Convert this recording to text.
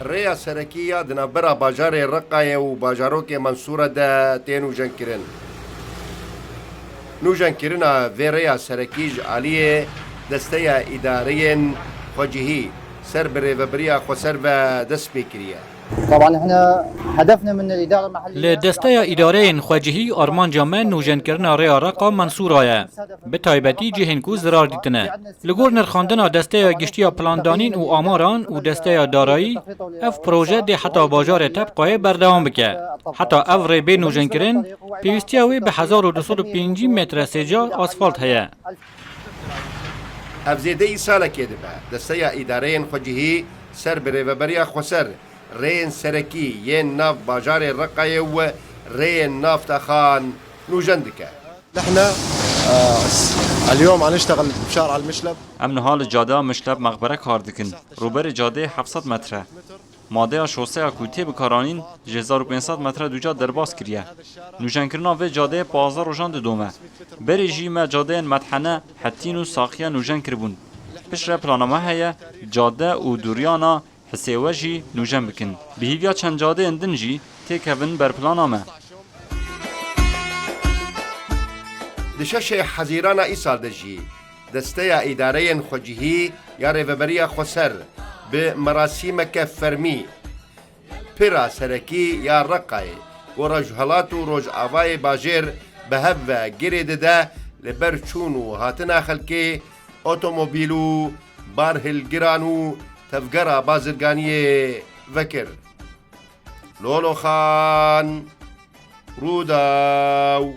ریا سرکیه دنبرا باجار رقای و باجارو که منصوره ده تینو جنکرن نو جنکرنا و ریا سرکیج علیه دسته ادارین وجهی سر بری و بریا خو سر و دست میکریه. طبعا احنا هدفنا من الاداره المحليه لدسته اداره خواجهی آرمان جامع نوجن کرنا ریا رقا منصورایه به تایبتی جهن کو زرار دیتنه لگور نرخاندنا دسته گشتیا پلاندانین و آماران و دسته دارایی اف پروژه ده حتی باجار طبقه بردوام بکه حتی اف ری بی نوجن کرن پیوستیاوی به 1205 متر سجا آسفالت هیه افزیده ای ساله که دبه دسته اداره خواجهی سر بری و بریا خو سر رين سركي ين ناف باجار الرقاية و رين ناف تخان نوجندكه. نحن اليوم عم نشتغل بشارع المشلب. امن حال جاده مشلب مقبره کار دکن. روبر جاده 700 متره. ماده شوسه کوتی بکارانین 1500 متر دوجا درباس کریه. نوجنکرنا و جاده 15 روزان دومه. بری جیمه جاده مطحنه حتین و ساقیه نوجنکر بون. پشت پلانامه هیه جاده و دوریانا حسیوه جی نوجن بکن. بهیویا چند جاده اندن جی تیکوین بر پلانامه. دشش حزیران ای سال دجی دسته اداره خواجهی یا ریوبری خسر به مراسم کفرمی پرا سرکی یا رقای و رجحلات و رج آوای باجر به هوا گرید ده لبرچون و هاتنا خلکی اتومبیلو بارهل گرانو تفگرا بازرگانی وکر لولو خان روداو